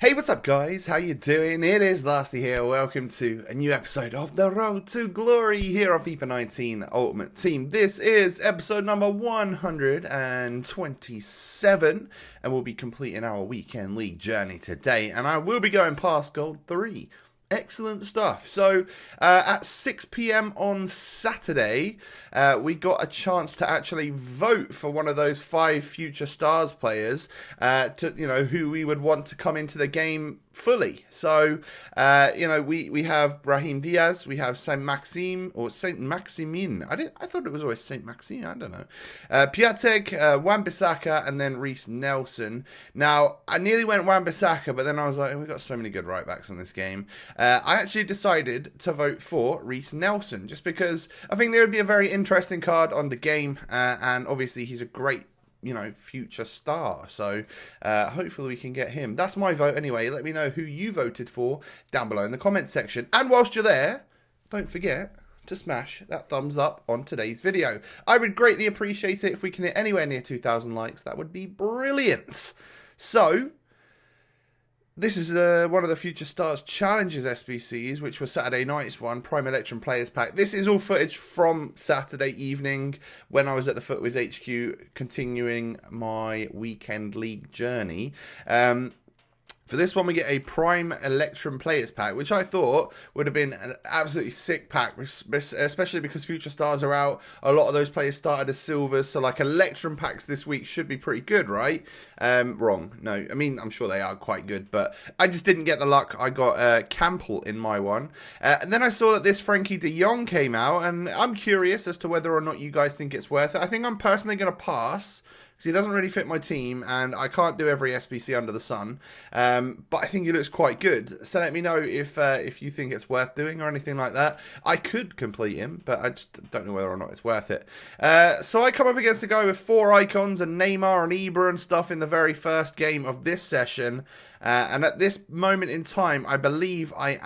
Hey, what's up, guys? How you doing? It is Lasty here. Welcome to a new episode of The Road to Glory here on FIFA 19 Ultimate Team. This is episode number 127, and we'll be completing our weekend league journey today. And I will be going past Gold 3. Excellent stuff. So at 6 p.m. on Saturday, we got a chance to actually vote for one of those 5 future stars players who we would want to come into the game fully. So, we have Brahim Diaz, we have Saint Maxime or Saint Maximin. I thought it was always Saint Maxime. I don't know. Piatek, Wan-Bissaka, and then Reece Nelson. Now, I nearly went Wan-Bissaka, but then I was like, we've got so many good right backs in this game. I actually decided to vote for Reece Nelson just because I think there would be a very interesting card on the game, and obviously he's a great future star. So hopefully we can get him. That's my vote anyway. Let me know who you voted for down below in the comments section. And whilst you're there, don't forget to smash that thumbs up on today's video. I would greatly appreciate it if we can hit anywhere near 2,000 likes. That would be brilliant. So this is one of the Future Stars Challenges SBCs, which was Saturday night's one, Prime Electrum Players Pack. This is all footage from Saturday evening when I was at the Footwiz HQ continuing my weekend league journey. For this one, we get a Prime Electrum Players Pack, which I thought would have been an absolutely sick pack, especially because Future Stars are out. A lot of those players started as silvers, so like Electrum packs this week should be pretty good, right? Wrong. No, I mean, I'm sure they are quite good, but I just didn't get the luck. I got Campbell in my one. And then I saw that this Frankie de Jong came out, and I'm curious as to whether or not you guys think it's worth it. I think I'm personally going to pass, because he doesn't really fit my team, and I can't do every SBC under the sun. But I think he looks quite good. So let me know if you think it's worth doing or anything like that. I could complete him, but I just don't know whether or not it's worth it. So I come up against a guy with 4 icons and Neymar and Ibra and stuff in the very first game of this session. And at this moment in time, I believe I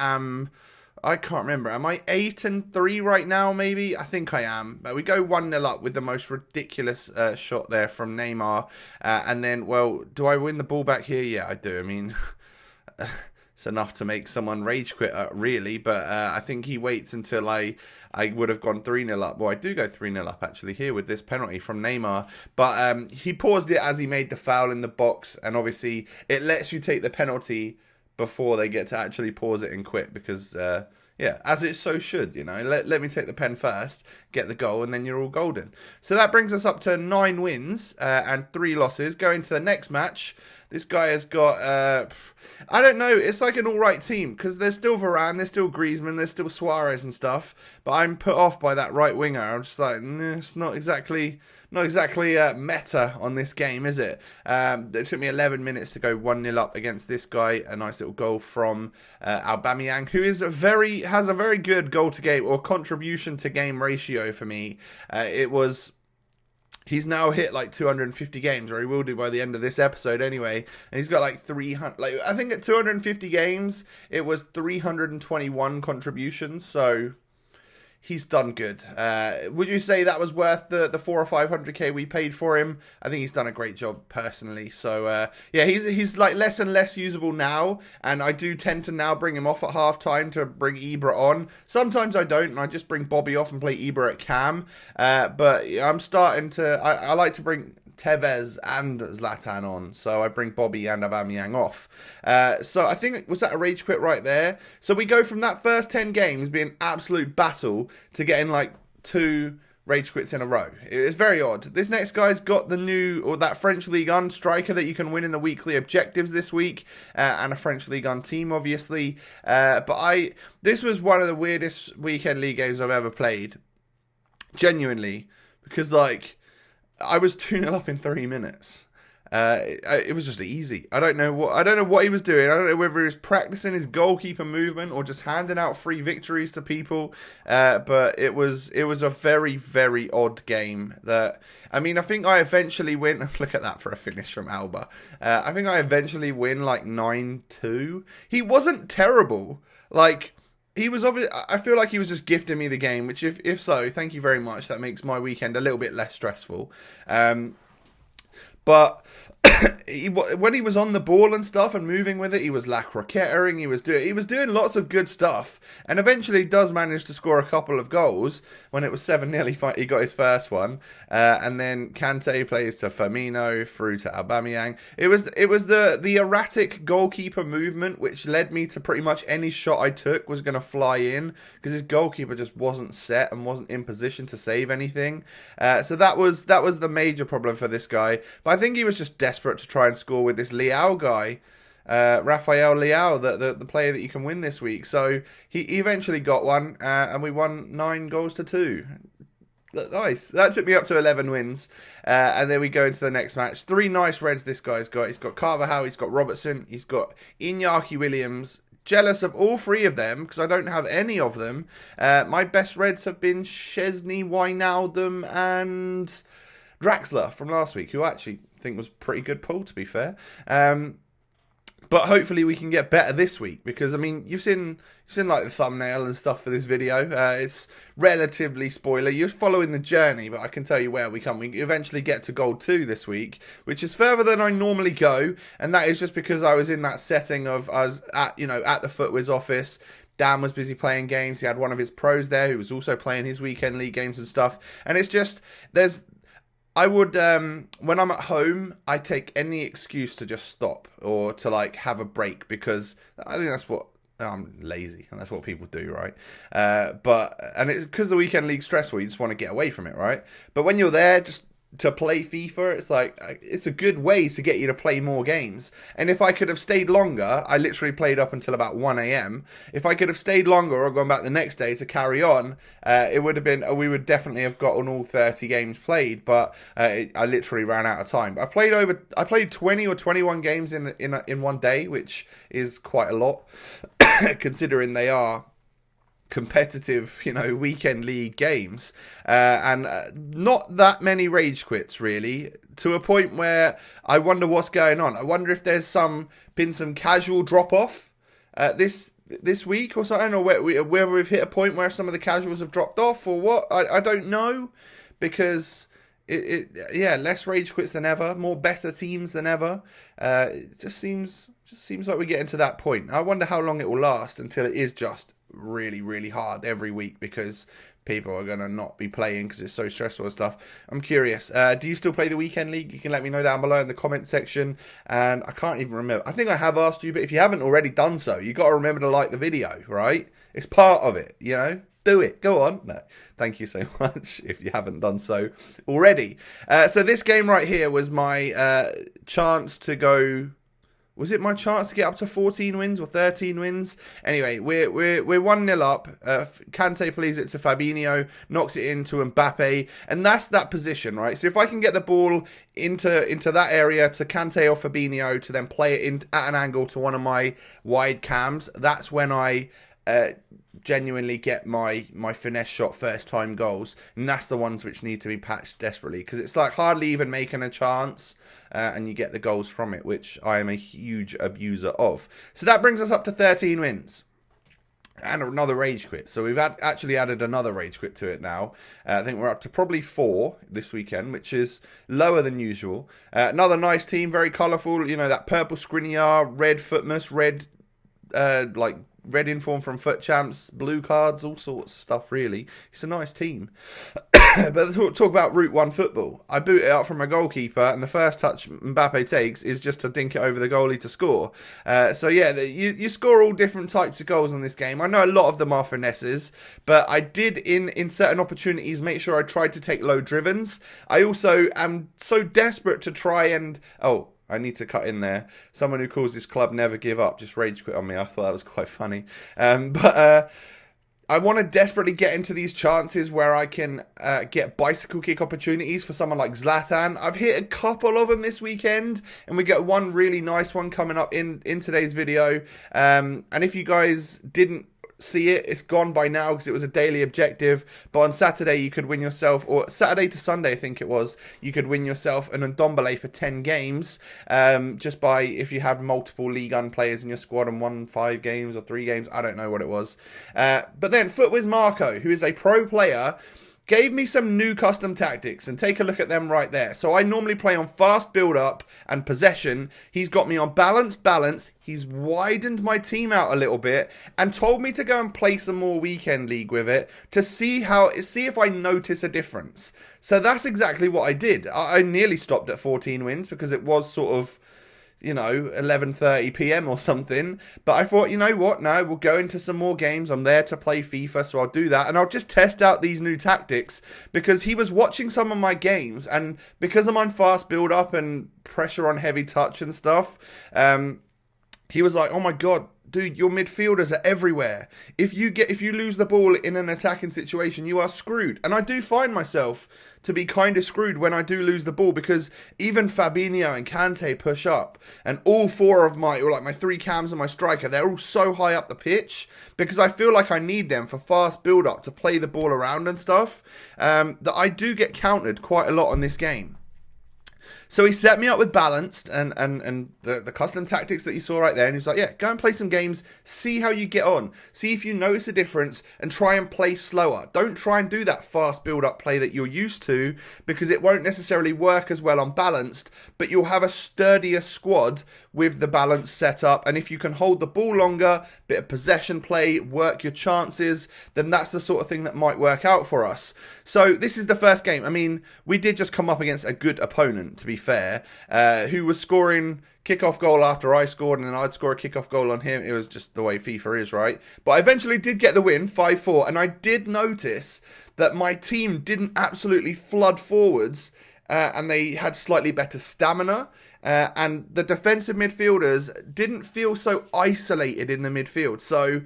can't remember. Am I 8-3 right now, maybe? I think I am. But we go 1-0 up with the most ridiculous shot there from Neymar. And then, well, do I win the ball back here? Yeah, I do. I mean, it's enough to make someone rage quit, really. But I think he waits until I would have gone 3-0 up. Well, I do go 3-0 up, actually, here with this penalty from Neymar. But he paused it as he made the foul in the box. And obviously, it lets you take the penalty before they get to actually pause it and quit, because yeah, as it so should, let me take the pen first, get the goal, and then you're all golden. So that brings us up to 9 wins and 3 losses. Going to the next match, this guy has got I don't know, it's like an alright team, because there's still Varane, there's still Griezmann, there's still Suarez and stuff, but I'm put off by that right winger. I'm just like, it's not exactly meta on this game, is it? It took me 11 minutes to go 1-0 up against this guy. A nice little goal from Aubameyang, who has a very good goal to game or contribution to game ratio for me. He's now hit like 250 games, or he will do by the end of this episode anyway. And he's got like 300, I think at 250 games, it was 321 contributions. So he's done good. Would you say that was worth the 400 or 500k we paid for him? I think he's done a great job personally. So yeah, he's like less and less usable now, and I do tend to now bring him off at half time to bring Ibra on. Sometimes I don't, and I just bring Bobby off and play Ibra at cam. But I'm starting to. I like to bring Tevez and Zlatan on, so I bring Bobby and Aubameyang off. So I think, was that a rage quit right there? So we go from that first 10 games being an absolute battle to getting like 2 rage quits in a row. It's very odd. This next guy's got that French Ligue 1 striker that you can win in the weekly objectives this week, and a French Ligue 1 team, obviously. But this was one of the weirdest weekend league games I've ever played, genuinely, because like, I was 2-0 up in 3 minutes. It was just easy. I don't know what he was doing. I don't know whether he was practicing his goalkeeper movement or just handing out free victories to people. But it was a very, very odd game. I think I eventually win. Look at that for a finish from Alba. I think I eventually win like 9-2. He wasn't terrible. Like, he was I feel like he was just gifting me the game, which if so, thank you very much. That makes my weekend a little bit less stressful. But When he was on the ball and stuff and moving with it, he was la croquettering. He was doing lots of good stuff, and eventually does manage to score a couple of goals. When it was 7-0, he got his first one, and then Kante plays to Firmino through to Aubameyang. It was the erratic goalkeeper movement which led me to pretty much any shot I took was going to fly in, because his goalkeeper just wasn't set and wasn't in position to save anything. So that was the major problem for this guy. But I think he was just desperate to try and score with this Leao guy, Rafael Leao, the player that you can win this week. So he eventually got one, and we won 9-2. Nice. That took me up to 11 wins. And then we go into the next match. 3 nice reds this guy's got. He's got Carvajal, he's got Robertson, he's got Iñaki Williams. Jealous of all 3 of them because I don't have any of them. My best reds have been Chesney, Wijnaldum, and Draxler from last week, who I actually think was pretty good pull, to be fair. But hopefully we can get better this week, because I mean you've seen like the thumbnail and stuff for this video. It's relatively spoiler. You're following the journey, but I can tell you where we come. We eventually get to gold 2 this week, which is further than I normally go, and that is just because I was in that setting of us at the Footwiz office. Dan was busy playing games. He had one of his pros there who was also playing his weekend league games and stuff. And it's just I would, when I'm at home, I take any excuse to just stop or to like have a break, because I think that's what, I'm lazy and that's what people do, right? And it's because the weekend league's stressful, you just want to get away from it, right? But when you're there, just to play FIFA, it's like, it's a good way to get you to play more games. And if I could have stayed longer, I literally played up until about 1 a.m. If I could have stayed longer or gone back the next day to carry on, it would have been, we would definitely have gotten all 30 games played, but I literally ran out of time. I played 20 or 21 games in one day, which is quite a lot considering they are competitive, weekend league games, and not that many rage quits, really, to a point where I wonder what's going on. I wonder if there's been some casual drop off this week or something, or whether we've hit a point where some of the casuals have dropped off or what. I don't know, because less rage quits than ever, more better teams than ever. It just seems like we're getting to that point. I wonder how long it will last until it is just really, really hard every week, because people are going to not be playing because it's so stressful and stuff. I'm curious. Do you still play the weekend league? You can let me know down below in the comment section. And I can't even remember. I think I have asked you, but if you haven't already done so, you got to remember to like the video, right? It's part of it, Do it. Go on. No, thank you so much if you haven't done so already. So this game right here was my chance to go. Was it my chance to get up to 14 wins or 13 wins? Anyway, we're 1-0 up. Kante plays it to Fabinho, knocks it into Mbappe, and that's that position, right? So if I can get the ball into that area to Kante or Fabinho to then play it in at an angle to one of my wide cams, that's when I genuinely get my finesse shot first time goals, and that's the ones which need to be patched desperately, because it's like hardly even making a chance, and you get the goals from it, which I am a huge abuser of. So that brings us up to 13 wins and another rage quit. So we've actually added another rage quit to it now. I think we're up to probably 4 this weekend, which is lower than usual. Another nice team, very colourful, that purple Skriniar, red Footmus, red red inform from Foot Champs, blue cards, all sorts of stuff, really. It's a nice team. But talk about Route 1 football. I boot it up from a goalkeeper, and the first touch Mbappe takes is just to dink it over the goalie to score. So yeah, you score all different types of goals in this game. I know a lot of them are finesses, but I did, in certain opportunities, make sure I tried to take low drivens. I also am so desperate to try and... I need to cut in there. Someone who calls this club Never Give Up just rage quit on me. I thought that was quite funny. But I want to desperately get into these chances where I can get bicycle kick opportunities for someone like Zlatan. I've hit a couple of them this weekend, and we get one really nice one coming up in today's video. And if you guys didn't see it, it's gone by now because it was a daily objective, but on Saturday you could win yourself, or Saturday to Sunday I think it was, you could win yourself an Ndombele for 10 games, just by, if you had multiple League 1 players in your squad and won 5 games or 3 games, I don't know what it was. But then Footwiz Marco, who is a pro player, gave me some new custom tactics, and take a look at them right there. So I normally play on fast build-up and possession. He's got me on balance. He's widened my team out a little bit and told me to go and play some more weekend league with it to see if I notice a difference. So that's exactly what I did. I nearly stopped at 14 wins because it was sort of, 11:30 p.m. or something. But I thought, you know what? No, we'll go into some more games. I'm there to play FIFA, so I'll do that. And I'll just test out these new tactics because he was watching some of my games. And because I'm on fast build-up and pressure on heavy touch and stuff, he was like, oh my God, dude, your midfielders are everywhere. If you lose the ball in an attacking situation, you are screwed. And I do find myself to be kind of screwed when I do lose the ball because even Fabinho and Kante push up, and all four of my three cams and my striker, they're all so high up the pitch because I feel like I need them for fast build up to play the ball around and stuff, that I do get countered quite a lot on this game. So he set me up with balanced and the custom tactics that you saw right there. And he was like, yeah, go and play some games. See how you get on. See if you notice a difference and try and play slower. Don't try and do that fast build-up play that you're used to because it won't necessarily work as well on balanced. But you'll have a sturdier squad with the balance set up. And if you can hold the ball longer, bit of possession play, work your chances, then that's the sort of thing that might work out for us. So this is the first game. I mean, we did just come up against a good opponent, to be fair, who was scoring kickoff goal after I scored, and then I'd score a kickoff goal on him. It was just the way FIFA is, right? But I eventually did get the win, 5-4, and I did notice that my team didn't absolutely flood forwards, and they had slightly better stamina, and the defensive midfielders didn't feel so isolated in the midfield. So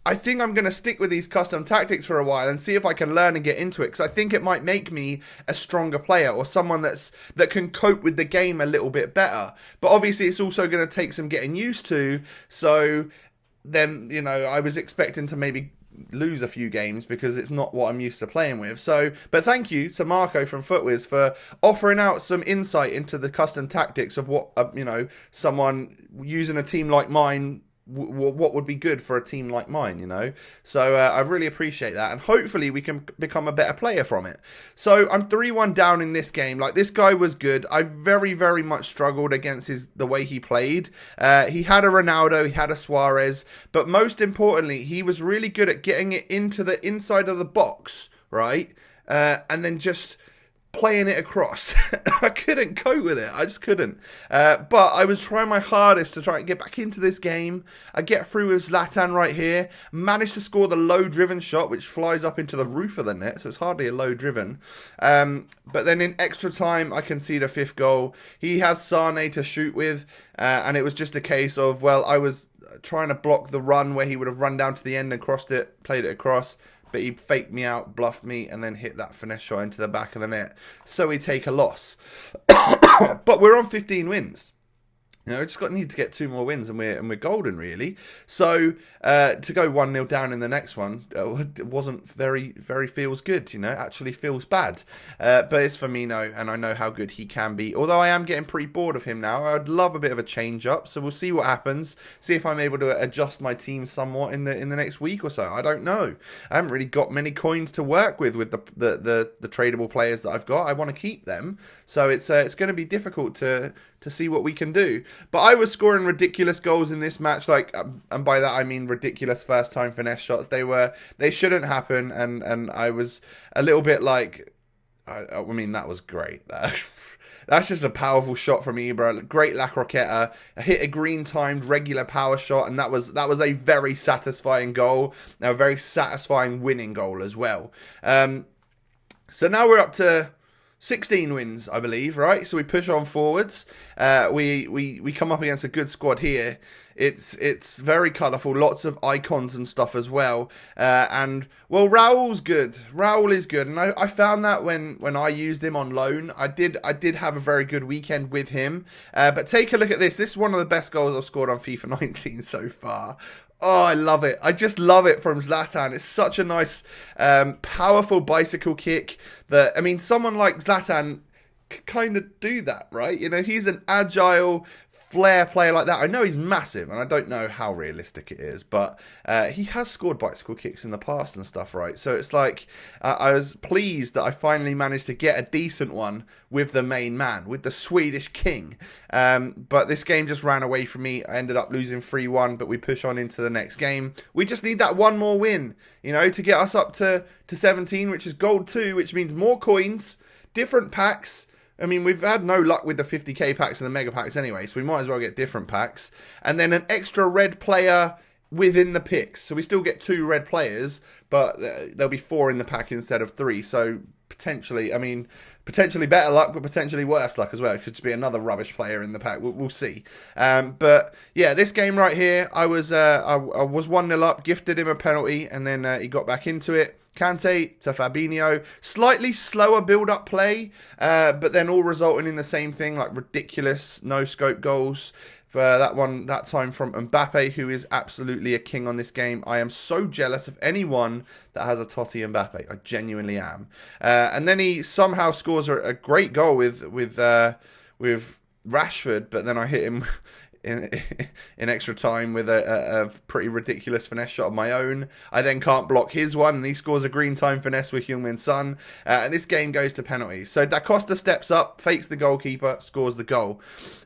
I think I'm going to stick with these custom tactics for a while and see if I can learn and get into it, because I think it might make me a stronger player or someone that can cope with the game a little bit better. But obviously it's also going to take some getting used to. So then, I was expecting to maybe lose a few games because it's not what I'm used to playing with. So, but thank you to Marco from Footwiz for offering out some insight into the custom tactics of what, someone using a team like mine, what would be good for a team like mine, So I really appreciate that, and hopefully we can become a better player from it. So I'm 3-1 down in this game. Like, this guy was good. I very, very much struggled against the way he played. He had a Ronaldo, he had a Suarez, but most importantly, he was really good at getting it into the inside of the box, right? And then just playing it across. I couldn't cope with it. I just couldn't. But I was trying my hardest to try and get back into this game. I get through with Zlatan right here. Managed to score the low-driven shot, which flies up into the roof of the net, so it's hardly a low-driven. But then in extra time, I concede a fifth goal. He has Sane to shoot with, and it was just a case of, well, I was trying to block the run where he would have run down to the end and crossed it, played it across. But he faked me out, bluffed me, and then hit that finesse shot into the back of the net. So we take a loss. But we're on 15 wins. Just need to get 2 more wins and we're golden, really. So to go 1-0 down in the next one wasn't very, very feels good, actually feels bad. But it's Firmino, and I know how good he can be. Although I am getting pretty bored of him now. I'd love a bit of a change up. So we'll see what happens. See if I'm able to adjust my team somewhat in the next week or so. I don't know. I haven't really got many coins to work with the tradable players that I've got. I want to keep them. So it's going to be difficult to see what we can do. But I was scoring ridiculous goals in this match, and by that I mean ridiculous first time finesse shots. They shouldn't happen, and I was a little bit like, I mean, that was great. That's just a powerful shot from Ibra. Great La Croqueta. I hit a green timed regular power shot, and that was a very satisfying goal. A very satisfying winning goal as well. So now we're up to 16 wins, I believe, right? So we push on forwards. We come up against a good squad here. It's very colourful, lots of icons and stuff as well. And, well, Raul's good. Raul is good. And I found that when I used him on loan, I did have a very good weekend with him. But take a look at this. This is one of the best goals I've scored on FIFA 19 so far. Oh, I love it. I just love it from Zlatan. It's such a nice, powerful bicycle kick that, someone like Zlatan kind of do that, right? He's an agile, flair player like that. I know he's massive, and I don't know how realistic it is, but he has scored bicycle kicks in the past and stuff, right? So it's like, I was pleased that I finally managed to get a decent one with the main man, with the Swedish king. But this game just ran away from me. I ended up losing 3-1, but we push on into the next game. We just need that one more win, you know, to get us up to 17, which is gold 2, which means more coins, different packs. I mean, we've had no luck with the 50k packs and the mega packs anyway, so we might as well get different packs. And then an extra red player within the picks. So we still get 2 red players, but there'll be 4 in the pack instead of 3. So potentially, I mean, potentially better luck, but potentially worse luck as well. It could just be another rubbish player in the pack. We'll see. But yeah, this game right here, I was 1-0 up, gifted him a penalty, and then he got back into it. Kante to Fabinho, slightly slower build-up play, but then all resulting in the same thing, like ridiculous no-scope goals. That time from Mbappe, who is absolutely a king on this game. I am so jealous of anyone that has a Totti Mbappe. I genuinely am. And then he somehow scores a great goal with Rashford, but then I hit him in extra time with a pretty ridiculous finesse shot of my own. I then can't block his one, and he scores a green time finesse with Heung-min Son. And this game goes to penalties. So Da Costa steps up, fakes the goalkeeper, scores the goal.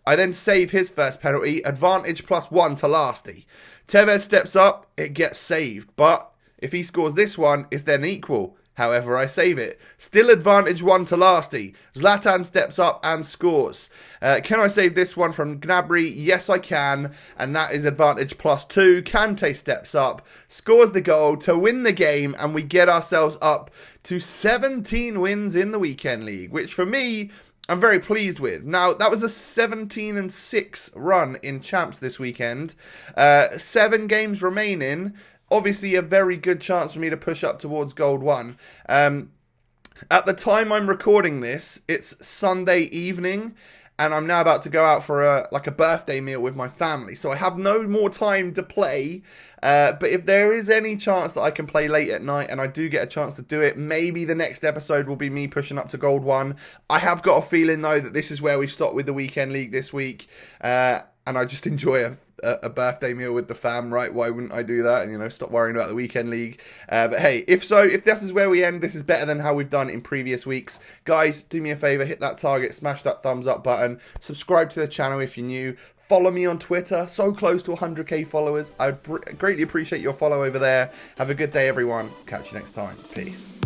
I then save his first penalty, advantage +1 to Lasty. Tevez steps up, it gets saved. But if he scores this one, it's then equal. However, I save it. Still advantage 1 to Lasty. Zlatan steps up and scores. Can I save this one from Gnabry? Yes, I can. And that is advantage +2. Kante steps up, scores the goal to win the game, and we get ourselves up to 17 wins in the weekend league, which for me, I'm very pleased with. Now, that was a 17-6 run in champs this weekend. 7 games remaining. Obviously, a very good chance for me to push up towards gold 1. At the time I'm recording this, it's Sunday evening, and I'm now about to go out for a birthday meal with my family. So I have no more time to play. But if there is any chance that I can play late at night, and I do get a chance to do it, maybe the next episode will be me pushing up to gold 1. I have got a feeling, though, that this is where we stop with the weekend league this week. And I just enjoy a birthday meal with the fam, right? Why wouldn't I do that? And, you know, stop worrying about the weekend league. But hey, if this is where we end, this is better than how we've done in previous weeks. Guys, do me a favor, hit that target, smash that thumbs up button, subscribe to the channel if you're new. Follow me on Twitter, so close to 100k followers. I'd greatly appreciate your follow over there. Have a good day, everyone. Catch you next time. Peace.